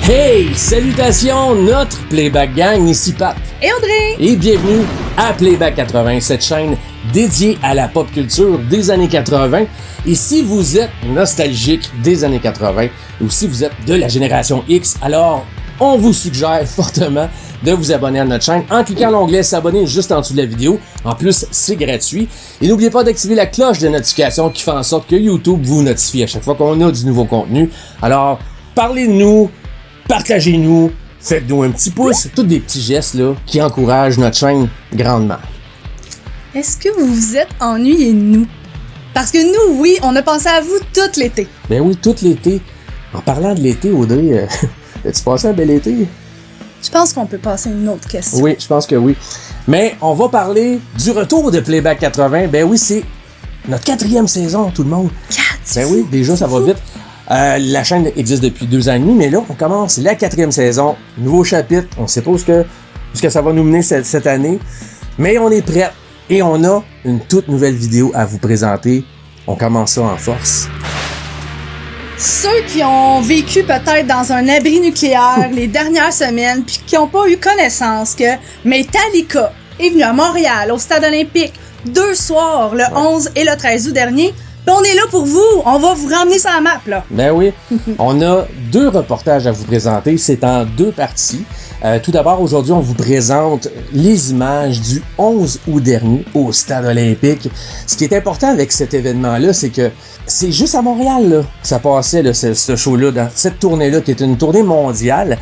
Hey! Salutations, notre Playback Gang, ici Pat. Et Audrey! Et bienvenue à Playback 80, cette chaîne dédiée à la pop culture des années 80. Et si vous êtes nostalgique des années 80, ou si vous êtes de la génération X, alors on vous suggère fortement de vous abonner à notre chaîne en cliquant l'onglet s'abonner juste en dessous de la vidéo. En plus, c'est gratuit. Et n'oubliez pas d'activer la cloche de notification qui fait en sorte que YouTube vous notifie à chaque fois qu'on a du nouveau contenu. Alors, parlez de nous, partagez-nous, faites-nous un petit pouce, tous des petits gestes là, qui encouragent notre chaîne grandement. Est-ce que vous vous êtes ennuyé de nous? Parce que nous, oui, on a pensé à vous tout l'été. Ben oui, tout l'été. En parlant de l'été, Audrey, as-tu passé un bel été? Je pense qu'on peut passer à une autre question. Oui, je pense que oui. Mais on va parler du retour de Playback 80. Ben oui, c'est notre 4e saison, tout le monde. 4! Ben oui, déjà, ça va vite. La chaîne existe depuis 2 ans et demi, mais là, on commence la 4e saison. Nouveau chapitre. On sait pas où ce que ça va nous mener cette année. Mais on est prêt. Et on a une toute nouvelle vidéo à vous présenter. On commence ça en force. Ceux qui ont vécu peut-être dans un abri nucléaire les dernières semaines puis qui n'ont pas eu connaissance que Metallica est venu à Montréal, au Stade olympique, 2 soirs, le 11 et le 13 août dernier. Puis on est là pour vous, on va vous ramener sur la map, là. Ben oui, on a 2 reportages à vous présenter, c'est en 2 parties. Tout d'abord, aujourd'hui, on vous présente les images du 11 août dernier au Stade olympique. Ce qui est important avec cet événement-là, c'est que c'est juste à Montréal là, que ça passait, là, ce show-là, dans cette tournée-là, qui est une tournée mondiale.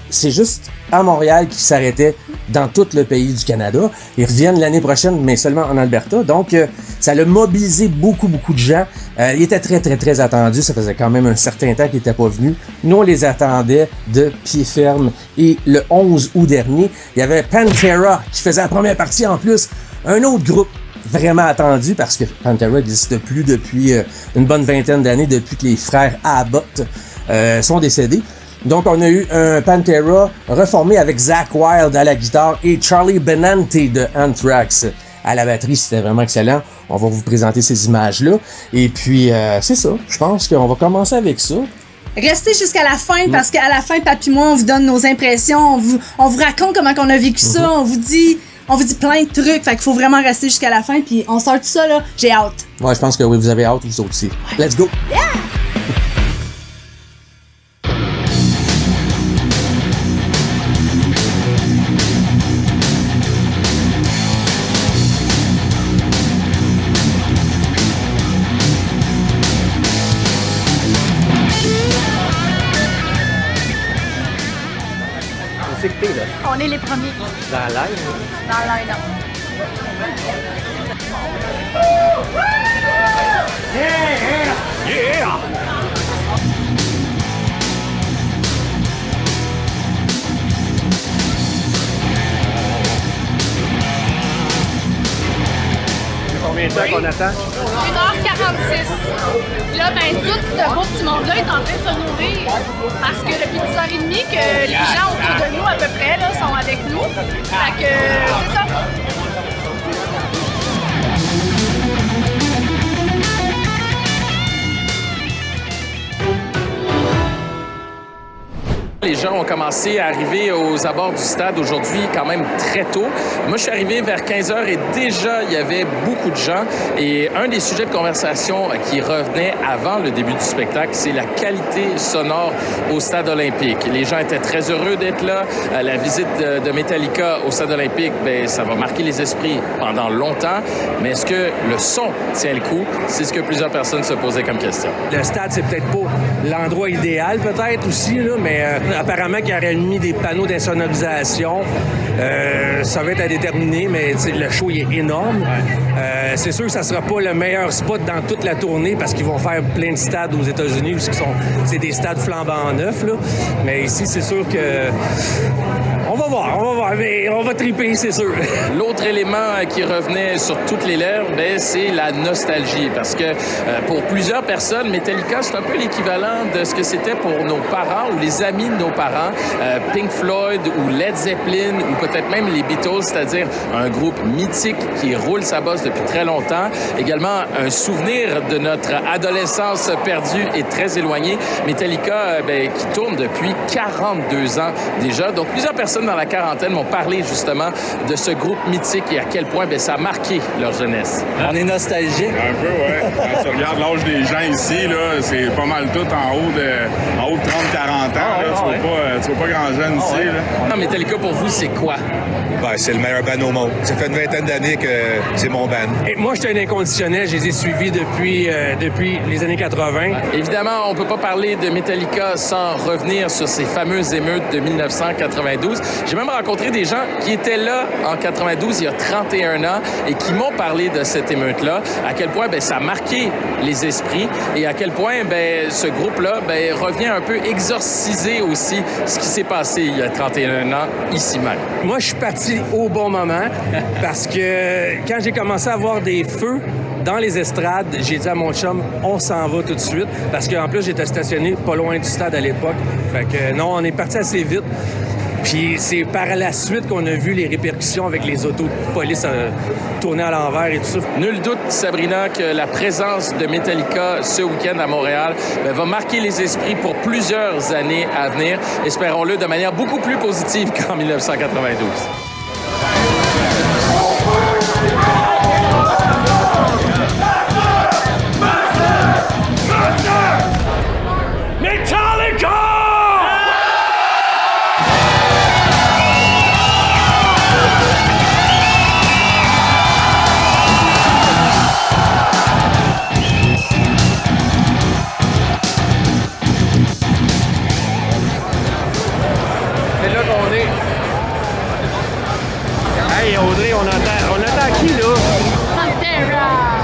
C'est juste à Montréal qui s'arrêtait dans tout le pays du Canada. Ils reviennent l'année prochaine, mais seulement en Alberta. Donc, ça a mobilisé beaucoup de gens. Il était très attendu. Ça faisait quand même un certain temps qu'ils n'étaient pas venus. Nous, on les attendait de pied ferme. Et le 11 août dernier, il y avait Pantera qui faisait la première partie en plus. Un autre groupe vraiment attendu parce que Pantera n'existe plus depuis une bonne vingtaine d'années, depuis que les frères Abbott sont décédés. Donc, on a eu un Pantera reformé avec Zakk Wylde à la guitare et Charlie Benante de Anthrax à la batterie. C'était vraiment excellent. On va vous présenter ces images-là. Et puis, c'est ça. Je pense qu'on va commencer avec ça. Restez jusqu'à la fin parce qu'à la fin, Papi et moi, on vous donne nos impressions, on vous raconte comment on a vécu ça, on vous dit plein de trucs. Fait qu'il faut vraiment rester jusqu'à la fin puis on sort tout ça, là. J'ai hâte. Ouais, je pense que oui, vous avez hâte, vous autres aussi. Let's go! Yeah! C'est que t'es là. On est les premiers Dans la live? dans le line-up. Combien de temps qu'on attend? 1h46. Là, ben, tout ce beau petit monde-là est en train de se nourrir. Parce que depuis 10h30 que les gens autour de nous, à peu près, là, sont avec nous. Fait que, c'est ça. Les gens ont commencé à arriver aux abords du stade aujourd'hui quand même très tôt. Moi, je suis arrivé vers 15h et déjà, il y avait beaucoup de gens. Et un des sujets de conversation qui revenait avant le début du spectacle, c'est la qualité sonore au stade olympique. Les gens étaient très heureux d'être là. La visite de Metallica au stade olympique, bien, ça va marquer les esprits pendant longtemps. Mais est-ce que le son tient le coup? C'est ce que plusieurs personnes se posaient comme question. Le stade, c'est peut-être pas l'endroit idéal, peut-être aussi, là, mais apparemment qu'il aurait mis des panneaux d'insonorisation. Ça va être à déterminer, mais le show il est énorme. C'est sûr que ça sera pas le meilleur spot dans toute la tournée parce qu'ils vont faire plein de stades aux États-Unis où c'est des stades flambant neufs. Là. Mais ici, c'est sûr que... On va voir, mais on va triper, c'est sûr. L'autre élément qui revenait sur toutes les lèvres, ben, c'est la nostalgie. Parce que pour plusieurs personnes, Metallica, c'est un peu l'équivalent de ce que c'était pour nos parents ou les amis de nos parents, Pink Floyd ou Led Zeppelin ou peut-être même les Beatles, c'est-à-dire un groupe mythique qui roule sa bosse depuis très longtemps. Également, un souvenir de notre adolescence perdue et très éloignée. Metallica, qui tourne depuis 42 ans déjà. Donc, plusieurs personnes dans la quarantaine m'ont parlé justement de ce groupe mythique et à quel point ça a marqué leur jeunesse. On est nostalgique. Un peu, oui. Quand tu regardes l'âge des gens ici, là, c'est pas mal tout en haut de 30-40 ans. Tu vois pas grand jeune ici. Là. Metallica, pour vous, c'est quoi? C'est le meilleur band au monde. Ça fait une vingtaine d'années que c'est mon band. Et moi, j'étais un inconditionnel. Je les ai suivis depuis les années 80. Évidemment, on peut pas parler de Metallica sans revenir sur ces fameuses émeutes de 1992. J'ai même rencontré des gens qui étaient là en 92, il y a 31 ans, et qui m'ont parlé de cette émeute-là, à quel point ça a marqué les esprits et à quel point ce groupe-là revient un peu exorciser aussi ce qui s'est passé il y a 31 ans ici même. Moi, je suis parti au bon moment parce que quand j'ai commencé à voir des feux dans les estrades, j'ai dit à mon chum, on s'en va tout de suite parce qu'en plus, j'étais stationné pas loin du stade à l'époque. Fait que non, on est parti assez vite. Puis c'est par la suite qu'on a vu les répercussions avec les autos de police tourner à l'envers et tout ça. Nul doute, Sabrina, que la présence de Metallica ce week-end à Montréal va marquer les esprits pour plusieurs années à venir. Espérons-le de manière beaucoup plus positive qu'en 1992. Hey Audrey, on attend qui là? Pantera!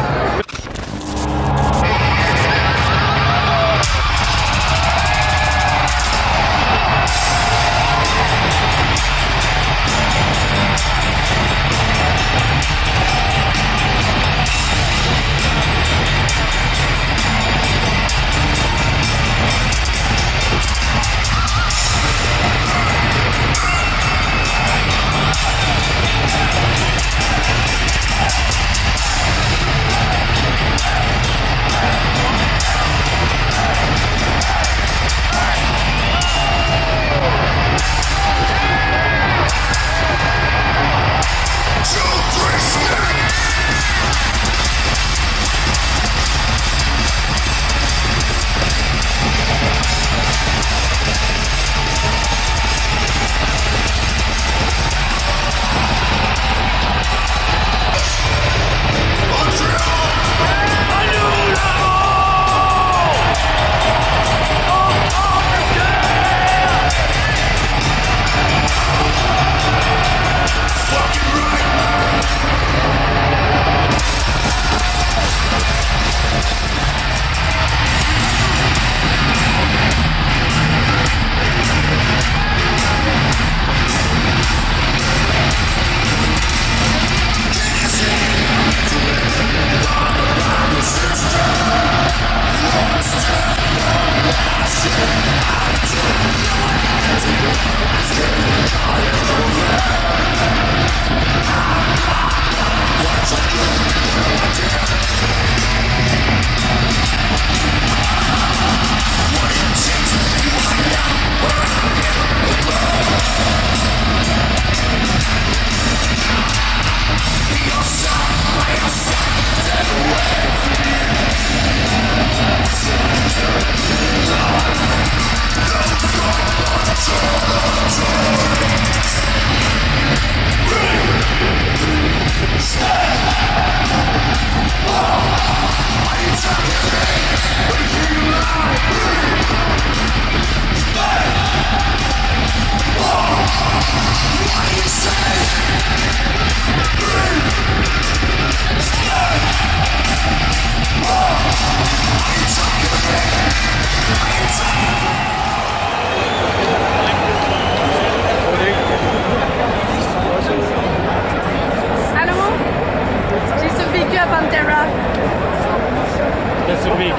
T'as survécu.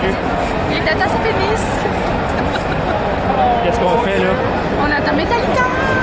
Il était à sa pénis. Qu'est-ce qu'on fait là? On attend Metallica!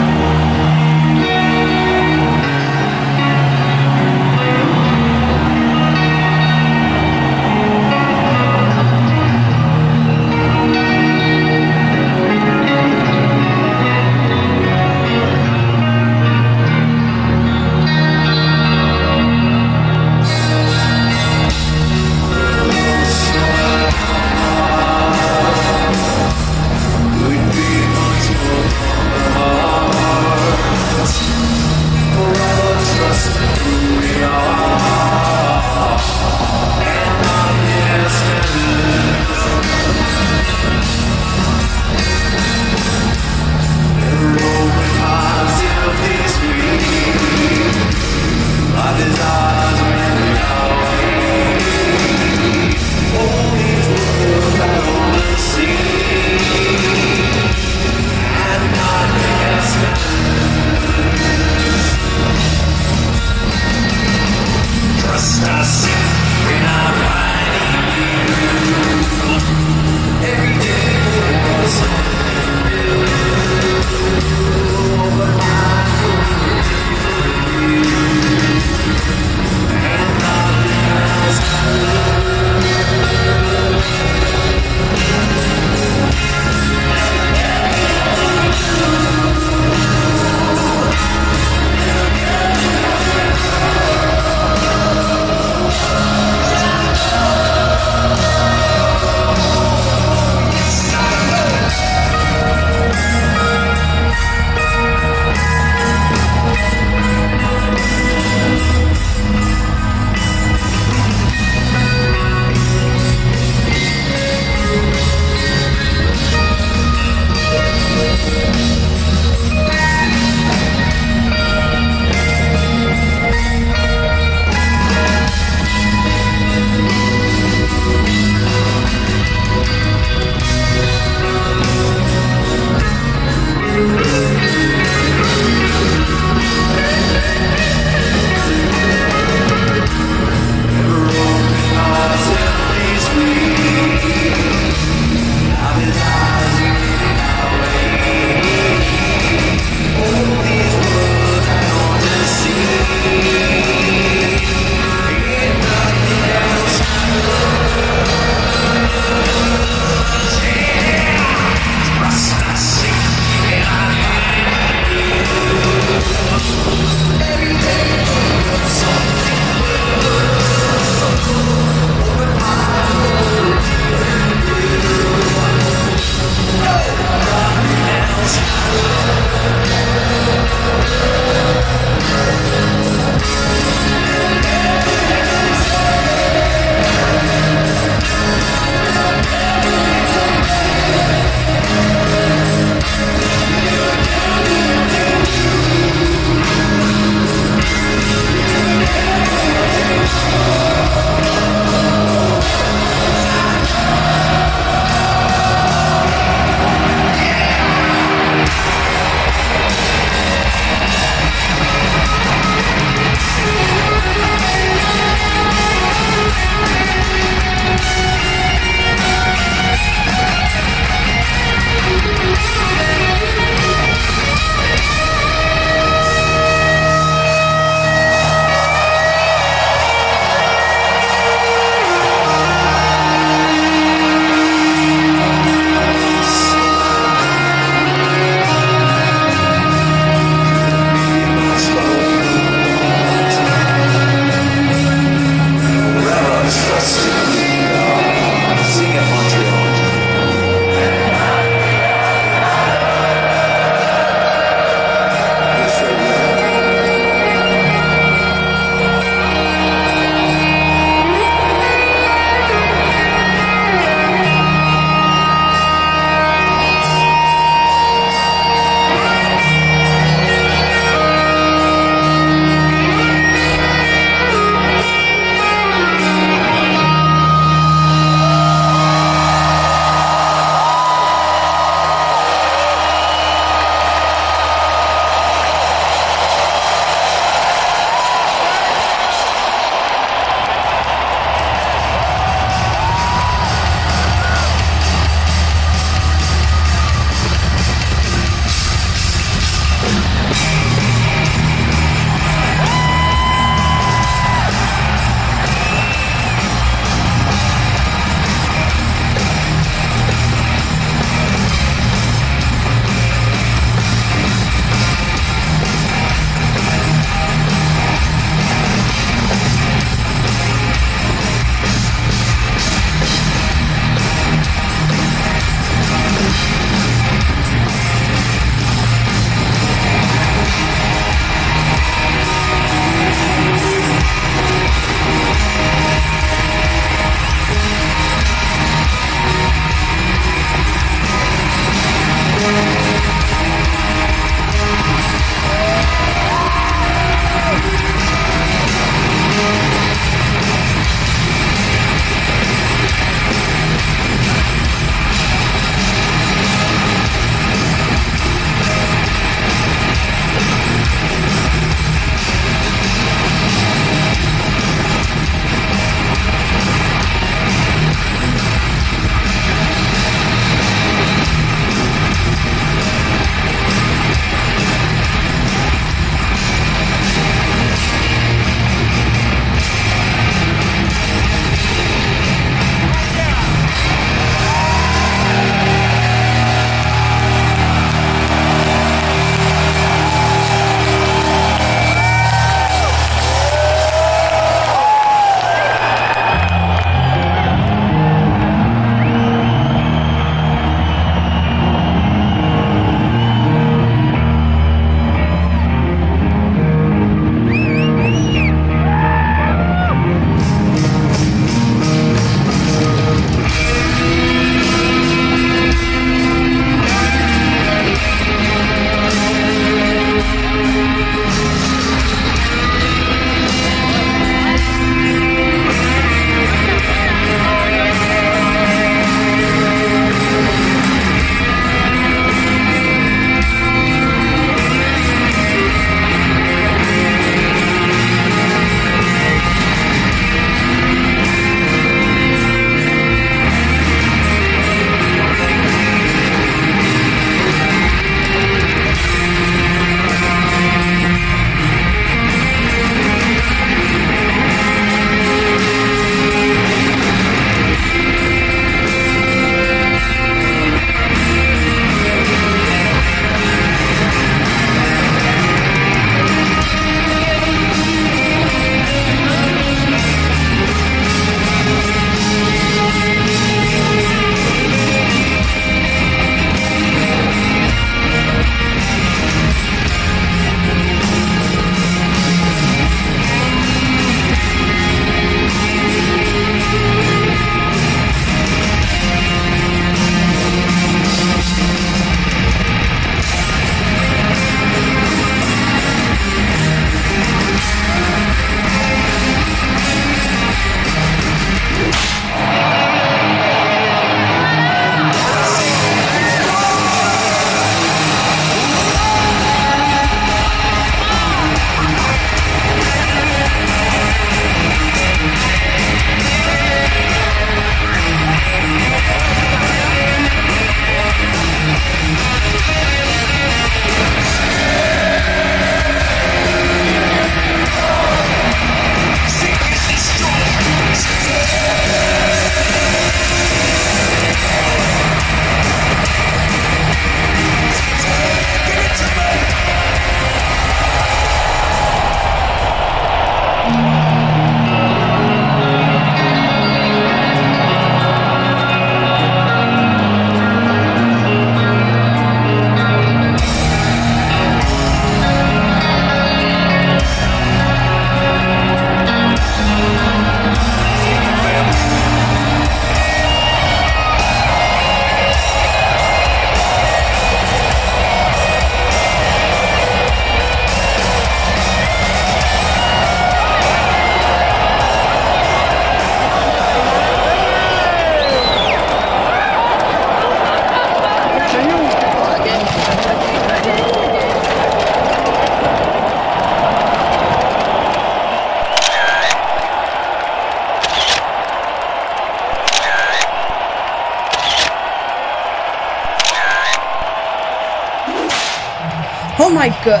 Oh my God!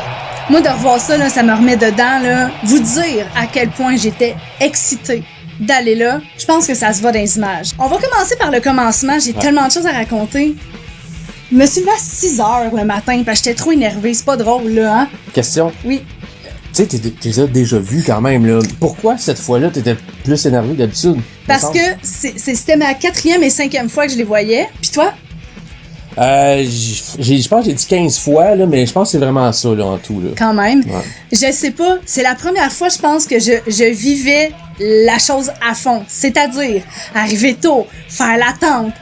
Moi, de revoir ça, là, ça me remet dedans, là. Vous dire à quel point j'étais excitée d'aller là, je pense que ça se voit dans les images. On va commencer par le commencement. J'ai tellement de choses à raconter. Je me suis levée à 6 heures le matin parce que j'étais trop énervée. C'est pas drôle, là, hein? Question. Oui. Tu sais, t'es déjà vu quand même, là. Pourquoi cette fois-là, t'étais plus énervé que d'habitude? Parce que c'était ma 4e et 5e fois que je les voyais. Puis toi? Je pense que j'ai dit 15 fois, là, mais je pense que c'est vraiment ça, là, en tout, là. Quand même. Ouais. Je sais pas, c'est la première fois, je pense, que je vivais la chose à fond. C'est-à-dire, arriver tôt, faire l'attente,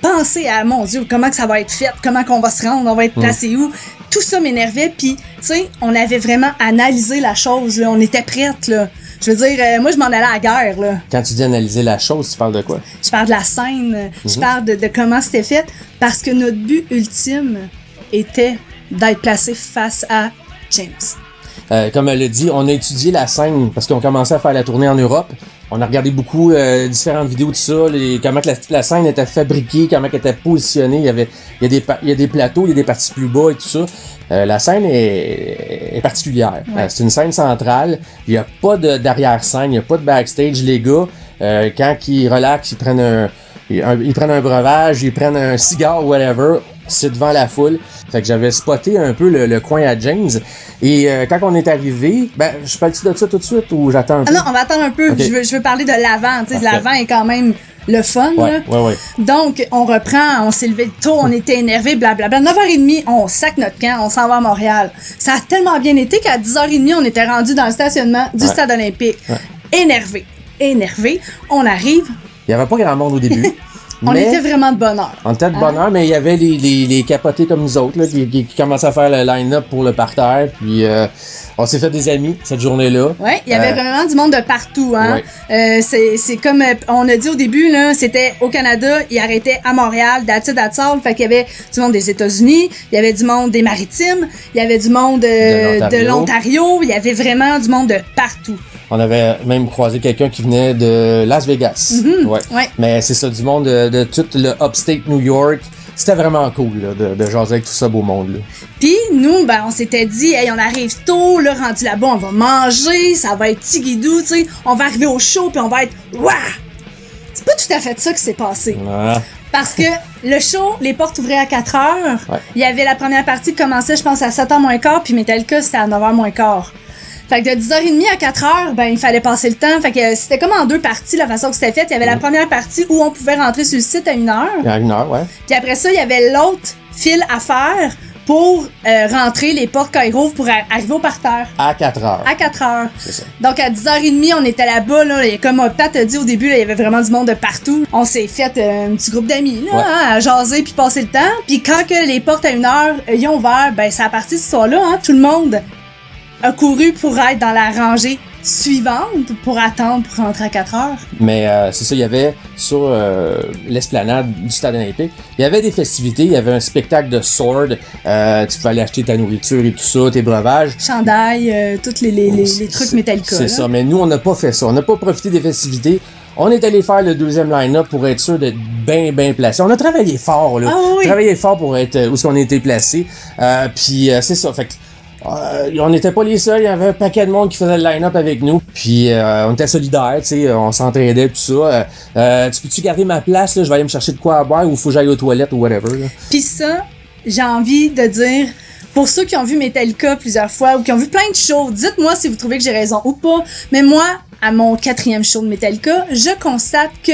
penser à, mon Dieu, comment que ça va être fait, comment qu'on va se rendre, on va être placé où. Tout ça m'énervait, puis, tu sais, on avait vraiment analysé la chose, là, on était prêtes, là. Je veux dire, moi, je m'en allais à la guerre, là. Quand tu dis analyser la chose, tu parles de quoi? Je parle de la scène, je parle de comment c'était fait, parce que notre but ultime était d'être placé face à James. Comme elle l'a dit, on a étudié la scène parce qu'on commençait à faire la tournée en Europe. On a regardé beaucoup différentes vidéos de ça, comment que la scène était fabriquée, comment elle était positionnée. Il y a des plateaux, il y a des parties plus bas et tout ça. La scène est particulière. Ouais. C'est une scène centrale. Il n'y a pas d'arrière-scène, il n'y a pas de backstage. Les gars, quand ils relaxent, ils prennent un breuvage, ils prennent un cigare, whatever. C'est devant la foule. Fait que j'avais spoté un peu le coin à James. Et quand on est arrivé, je parle-tu de ça tout de suite ou j'attends un peu? Ah non, on va attendre un peu. Okay. Je veux parler de l'avant. Tu sais, l'avant est quand même le fun. Ouais. Donc, on reprend, on s'est levé tôt, on était énervés, blablabla. 9h30, on sac notre camp, on s'en va à Montréal. Ça a tellement bien été qu'à 10h30, on était rendu dans le stationnement du Stade olympique. Ouais. Énervés. On arrive. Il n'y avait pas grand monde au début. On était vraiment de bonne heure. On était de bonne heure, mais il y avait les capotés comme nous autres là, qui commençaient à faire le line-up pour le parterre. Puis on s'est fait des amis cette journée-là. Ouais, il y avait vraiment du monde de partout. Hein? Ouais. C'est comme on a dit au début, là, c'était au Canada, ils arrêtaient à Montréal, that's all. Fait qu'il y avait du monde des États-Unis, il y avait du monde des Maritimes, il y avait du monde de l'Ontario, il y avait vraiment du monde de partout. On avait même croisé quelqu'un qui venait de Las Vegas. Mm-hmm. Ouais. Mais c'est ça, du monde de tout le upstate New York. C'était vraiment cool là, de jaser avec tout ça beau monde. Là. Puis nous, on s'était dit, hey, on arrive tôt, là, rendu là-bas, on va manger, ça va être tigidou, tu sais. On va arriver au show, puis on va être wouah! C'est pas tout à fait ça qui s'est passé. Ah. Parce que le show, les portes ouvraient à 4h. Ouais. Il y avait la première partie qui commençait, je pense, à 7h moins quart, puis Metallica, c'était à 9h moins quart. Fait que de 10h30 à 4h, il fallait passer le temps. Fait que c'était comme en deux parties la façon que c'était fait. Il y avait la première partie où on pouvait rentrer sur le site à 1h. À 1h, ouais. Puis après ça, il y avait l'autre file à faire pour rentrer les portes quand ils rouvrent pour arriver au parterre. À 4h. À 4h. C'est ça. Donc à 10h30, on était là-bas. Là, et comme Pat a dit au début, là, il y avait vraiment du monde de partout. On s'est fait un petit groupe d'amis là, à jaser puis passer le temps. Puis quand que les portes à 1h ils ont ouvert, c'est à partir de ce soir-là, hein, tout le monde a couru pour être dans la rangée suivante pour attendre pour rentrer à 4h. Mais c'est ça, il y avait sur l'esplanade du Stade olympique, il y avait des festivités, il y avait un spectacle de sword, tu pouvais aller acheter ta nourriture et tout ça, tes breuvages. Chandail, tous les trucs Metallica. C'est ça, mais nous on n'a pas fait ça, on n'a pas profité des festivités. On est allé faire le deuxième line-up pour être sûr d'être bien placé. On a travaillé fort, là. Ah oui. Travaillé fort pour être où est-ce qu'on a été placé. Puis c'est ça, fait que on n'était pas les seuls, il y avait un paquet de monde qui faisait le line-up avec nous. Puis on était solidaires, tu sais, on s'entraidait tout ça. Tu peux-tu garder ma place, là? Je vais aller me chercher de quoi à boire ou faut que j'aille aux toilettes ou whatever. Là. Puis ça, j'ai envie de dire, pour ceux qui ont vu Metallica plusieurs fois ou qui ont vu plein de shows, dites-moi si vous trouvez que j'ai raison ou pas. Mais moi, à mon 4e show de Metallica, je constate que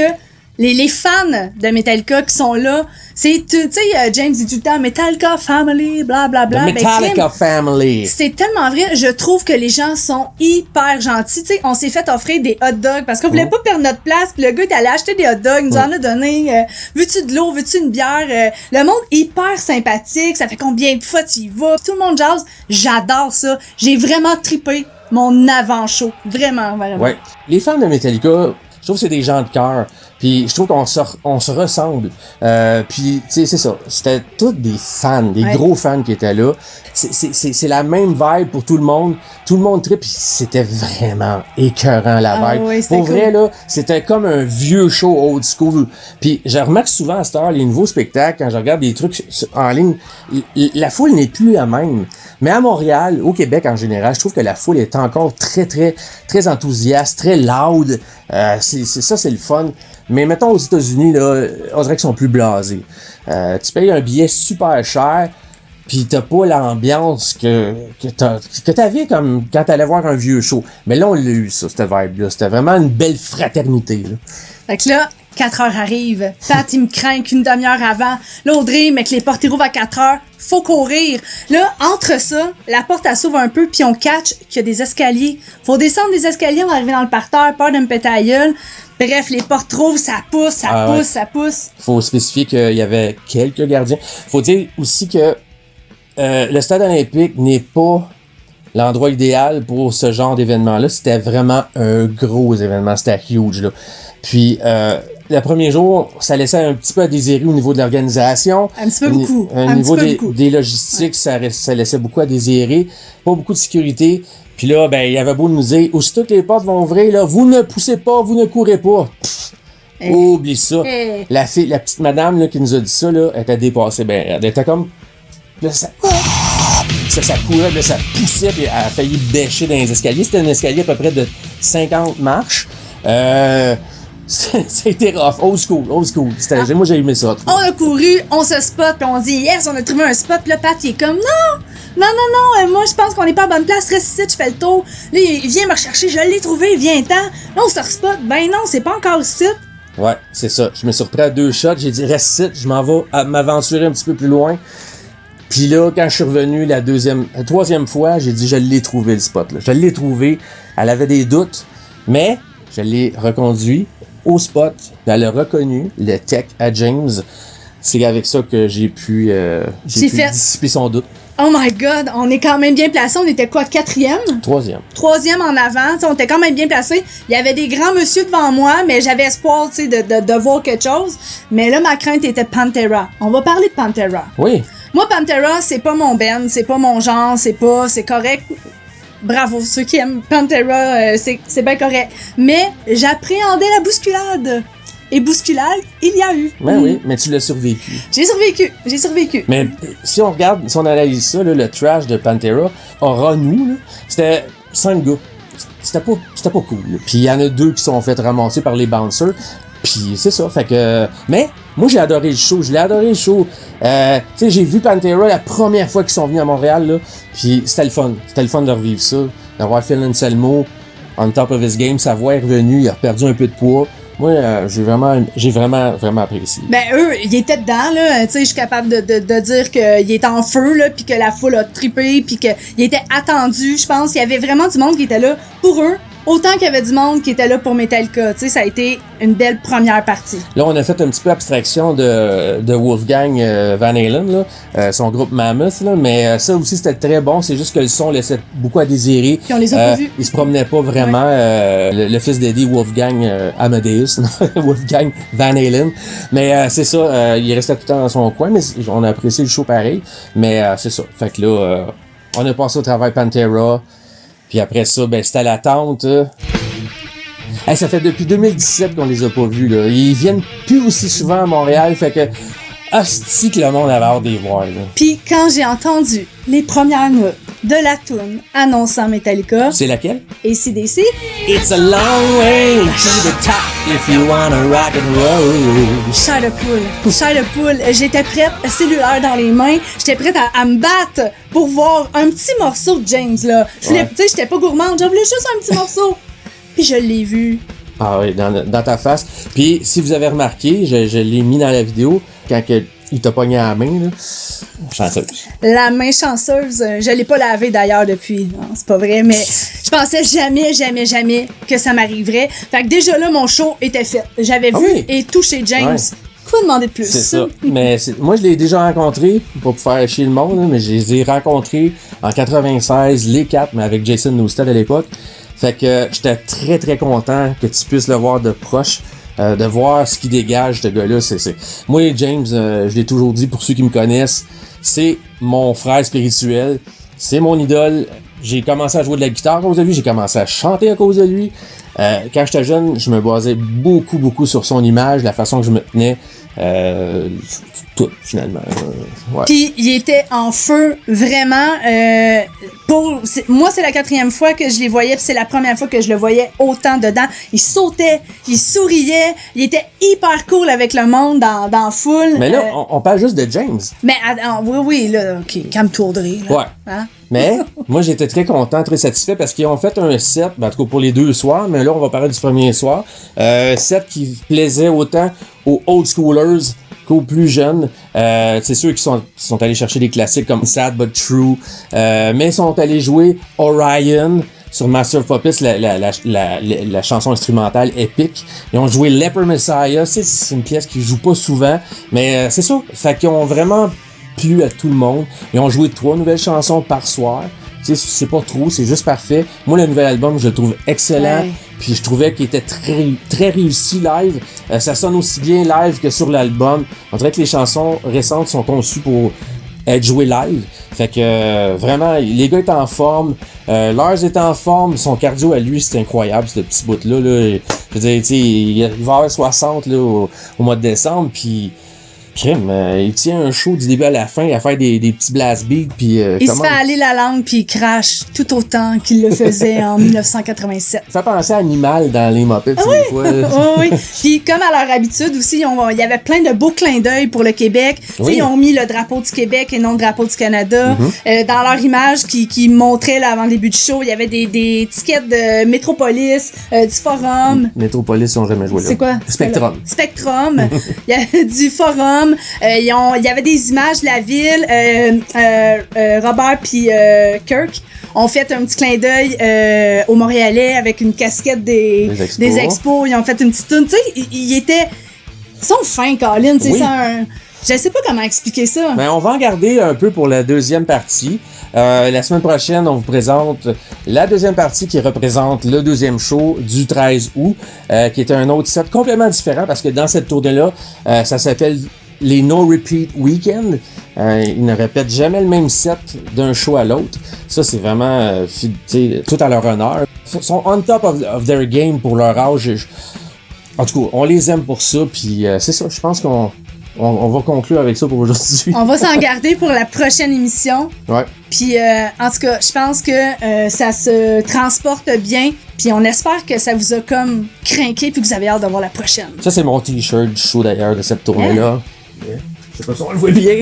les fans de Metallica qui sont là, c'est, tu sais, James dit tout le temps Metallica Family, blablabla. The Metallica Family. C'est tellement vrai, je trouve que les gens sont hyper gentils. Tu sais, on s'est fait offrir des hot dogs parce qu'on voulait pas perdre notre place. Puis le gars est allé acheter des hot dogs, il nous en a donné. Veux-tu de l'eau, veux-tu une bière? Le monde hyper sympathique, ça fait combien de fois tu y vas? Tout le monde jase, j'adore ça. J'ai vraiment trippé mon avant-show. Vraiment. Ouais. Les fans de Metallica, Je trouve que c'est des gens de cœur. Puis je trouve qu'on se ressemble. Puis, tu sais, c'est ça. C'était tous des fans, des gros fans qui étaient là. C'est la même vibe pour tout le monde. Tout le monde tripe. Puis c'était vraiment écœurant, la vibe. Oui, pour vrai, là, c'était comme un vieux show old school. Puis je remarque souvent à cette heure, les nouveaux spectacles, quand je regarde des trucs en ligne, la foule n'est plus la même. Mais à Montréal, au Québec en général, je trouve que la foule est encore très, très, très enthousiaste, très loud. C'est le fun. Mais mettons aux États-Unis, là, on dirait qu'ils sont plus blasés. Tu payes un billet super cher, pis t'as pas l'ambiance que t'avais comme quand t'allais voir un vieux show. Mais là, on l'a eu, ça, cette vibe-là. C'était vraiment une belle fraternité, là. Fait que là, 4 heures arrivent. Pat, il me craint qu'une demi-heure avant. Là, Audrey, mais que les portes rouvrent à 4 heures. Faut courir. Là, entre ça, la porte, elle s'ouvre un peu, puis on catch qu'il y a des escaliers. Faut descendre des escaliers, on va arriver dans le parterre, peur de me péter la gueule. Bref, les portes rouvrent, ça pousse, ça pousse. Faut spécifier qu'il y avait quelques gardiens. Faut dire aussi que le stade olympique n'est pas l'endroit idéal pour ce genre d'événement-là. C'était vraiment un gros événement. C'était huge, là. Puis, le premier jour, ça laissait un petit peu à désirer au niveau de l'organisation. Un petit peu beaucoup. Au niveau des logistiques, ça laissait beaucoup à désirer. Pas beaucoup de sécurité. Puis là, ben, il y avait beau nous dire, aussitôt que les portes vont ouvrir, là, vous ne poussez pas, vous ne courez pas. Oublie ça. La petite madame, là, qui nous a dit ça, là, elle était dépassée. Ben, elle était comme, là, ça courait, là, ça poussait, puis elle a failli bêcher dans les escaliers. C'était un escalier à peu près de 50 marches. C'était rough, old school. Moi, j'ai aimé ça. On a couru, on se spot, puis on dit yes, on a trouvé un spot, puis là, Pat, il est comme non, moi, je pense qu'on est pas à bonne place, reste ici, je fais le tour. Là, il vient me rechercher, je l'ai trouvé, viens-t'en. Là, on se spot, ben non, c'est pas encore ici. Ouais, c'est ça. Je me suis repris à 2 shots, j'ai dit reste ici, je m'en vais m'aventurer un petit peu plus loin. Puis là, quand je suis revenu la 3e fois, j'ai dit je l'ai trouvé le spot, là. Je l'ai trouvé, elle avait des doutes, mais je l'ai reconduit au spot, elle a reconnu le tech à James. C'est avec ça que j'ai pu dissiper son doute. Oh my God, on est quand même bien placé. On était quoi, 4e? 3e en avant. T'sais, on était quand même bien placé. Il y avait des grands monsieur devant moi, mais j'avais espoir de voir quelque chose. Mais là, ma crainte était Pantera. On va parler de Pantera. Oui. Moi, Pantera, c'est pas mon band, c'est pas mon genre, c'est correct. Bravo, ceux qui aiment Pantera, c'est bien correct. Mais j'appréhendais la bousculade. Et bousculade, il y a eu. Ben oui, mais tu l'as survécu. J'ai survécu. Mais si on analyse ça, là, le trash de Pantera, aura nous, là, c'était 5 gars. C'était pas cool. Là. Puis il y en a 2 qui sont fait ramasser par les bouncers. Puis c'est ça, fait que... Mais moi, j'ai adoré le show, tu sais, j'ai vu Pantera la première fois qu'ils sont venus à Montréal, là, puis c'était le fun de revivre ça, d'avoir Phil Anselmo on top of his game, sa voix est revenue, il a perdu un peu de poids. Moi, j'ai vraiment apprécié. Ben, eux, ils étaient dedans, là. Tu sais, je suis capable de dire qu'il était en feu, là, pis que la foule a trippé, pis qu'il était attendu. Je pense qu'il y avait vraiment du monde qui était là pour eux, autant qu'il y avait du monde qui était là pour Metallica. Tu sais, ça a été une belle première partie. Là, on a fait un petit peu abstraction de Wolfgang Van Halen, là, son groupe Mammoth, là, mais ça aussi, c'était très bon. C'est juste que le son laissait beaucoup à désirer. Puis on les a pas vus. Il se promenait pas vraiment. Ouais. Le fils d'Eddie, Wolfgang Amadeus, Wolfgang Van Halen. Mais c'est ça, il restait tout le temps dans son coin, mais on a apprécié le show pareil. Mais c'est ça. Fait que là, on a passé au travail Pantera. Puis après ça, ben c'était à l'attente. Hey, ça fait depuis 2017 qu'on les a pas vus, là. Ils viennent plus aussi souvent à Montréal, fait que... Hostie que le monde avait hâte de les voir, là. Puis quand j'ai entendu les premières notes de la toune annonçant Metallica... C'est laquelle? AC/DC. It's a long way to the top if you wanna rock and roll. Chair de poule. J'étais prête, cellulaire dans les mains. J'étais prête à me battre pour voir un petit morceau de James, là. Tu sais, j'étais pas gourmande, j'en voulais juste un petit morceau. Puis je l'ai vu. Ah oui, dans ta face. Puis si vous avez remarqué, je l'ai mis dans la vidéo, quand il t'a pogné à la main, là. Chanceuse. La main chanceuse, je l'ai pas lavée d'ailleurs depuis. Non, c'est pas vrai, mais je pensais jamais que ça m'arriverait. Fait que déjà là, mon show était fait. J'avais vu et touché James. Ouais. Quoi demander de plus? C'est ça. Mais moi, je l'ai déjà rencontré, pas pour faire chier le monde, là, mais je les ai rencontrés en 96, les 4, mais avec Jason Newsted à l'époque. Fait que j'étais très très content que tu puisses le voir de proche, de voir ce qui dégage ce gars-là. Moi, James, je l'ai toujours dit pour ceux qui me connaissent, c'est mon frère spirituel, c'est mon idole. J'ai commencé à jouer de la guitare à cause de lui, j'ai commencé à chanter à cause de lui. Quand j'étais jeune, je me basais beaucoup sur son image, la façon que je me tenais, tout finalement. Ouais. Puis il était en feu vraiment. Moi, c'est la 4e fois que je les voyais, puis c'est la première fois que je le voyais autant dedans. Il sautait, il souriait, il était hyper cool avec le monde dans la foule. Mais là, on parle juste de James. Mais oui, là, ok, calme-toi, Audrey. Là. Ouais. Hein? Mais moi, j'étais très content, très satisfait parce qu'ils ont fait un set, en tout cas pour les 2 soirs, mais là, on va parler du premier soir. Set qui plaisait autant aux old schoolers qu'aux plus jeunes. C'est ceux qui sont allés chercher des classiques comme Sad But True, mais ils sont allés jouer Orion sur Master of Puppets, la chanson instrumentale épique. Ils ont joué Leper Messiah, c'est une pièce qu'ils jouent pas souvent, mais c'est ça. Fait qu'ils ont vraiment plu à tout le monde. Ils ont joué 3 nouvelles chansons par soir. Tu sais, c'est pas trop, c'est juste parfait. Moi, le nouvel album, je le trouve excellent. Ouais. Puis je trouvais qu'il était très réussi live. Ça sonne aussi bien live que sur l'album. On dirait que les chansons récentes sont conçues pour être jouées live. Fait que vraiment, les gars étaient en forme. Lars était en forme. Son cardio à lui, c'était incroyable, ce petit bout-là. Là. Je veux dire, tu sais, il va avoir 60 là, au mois de décembre. Puis il tient un show du début à la fin à faire des petits blast beats. Puis, il se fait aller la langue puis il crache tout autant qu'il le faisait en 1987. Ça fait penser à Animal dans les Muppets des fois. Oui. Puis comme à leur habitude aussi, il y avait plein de beaux clins d'œil pour le Québec. Oui. Ils ont mis le drapeau du Québec et non le drapeau du Canada. Mm-hmm. Dans leur image qui montrait là, avant le début du show, il y avait des tickets de Métropolis, du Forum. Métropolis, ils n'ont jamais joué là. C'est quoi? Spectrum. Il y avait du Forum. Il y avait des images de la ville. Robert puis Kirk ont fait un petit clin d'œil aux Montréalais avec une casquette des expos. Ils ont fait une petite toune. Tu sais, ils sont fins, Colin. Oui. Je sais pas comment expliquer ça. Mais on va en garder un peu pour la deuxième partie. La semaine prochaine, on vous présente la deuxième partie qui représente le deuxième show du 13 août, qui est un autre set complètement différent parce que dans cette tournée-là, ça s'appelle les No Repeat Weekend. Ils ne répètent jamais le même set d'un show à l'autre. Ça, c'est vraiment tout à leur honneur. Ils sont on top of their game pour leur âge. En tout cas, on les aime pour ça. Puis c'est ça, je pense qu'on va conclure avec ça pour aujourd'hui. On va s'en garder pour la prochaine émission. Ouais. Puis en tout cas, je pense que ça se transporte bien. Puis on espère que ça vous a comme craqué puis que vous avez hâte de voir la prochaine. Ça, c'est mon t-shirt du show d'ailleurs de cette tournée-là. Yeah. Je sais pas si on le voit bien.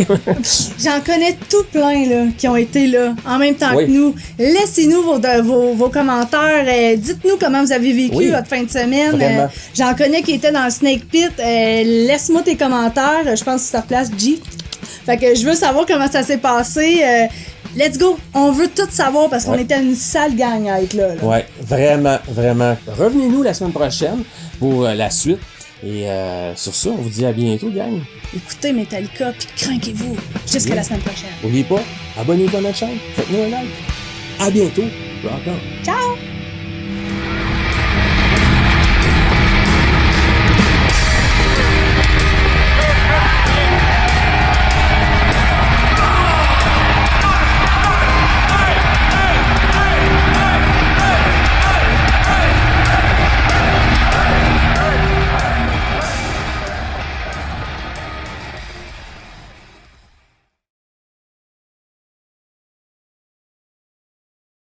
J'en connais tout plein là, qui ont été là en même temps que nous. Laissez-nous vos commentaires. Dites-nous comment vous avez vécu votre fin de semaine. J'en connais qui étaient dans le Snake Pit. Laisse-moi tes commentaires. Je pense que c'est ta place, G. Fait que je veux savoir comment ça s'est passé. Let's go! On veut tout savoir parce qu'on était une sale gang à être là. Ouais, vraiment. Revenez-nous la semaine prochaine pour la suite. Et sur ça, on vous dit à bientôt, gang. Écoutez Metallica, puis craquez-vous. Jusqu'à la semaine prochaine. N'oubliez pas, abonnez-vous à notre chaîne, faites-nous un like. À bientôt. Rock on. Ciao!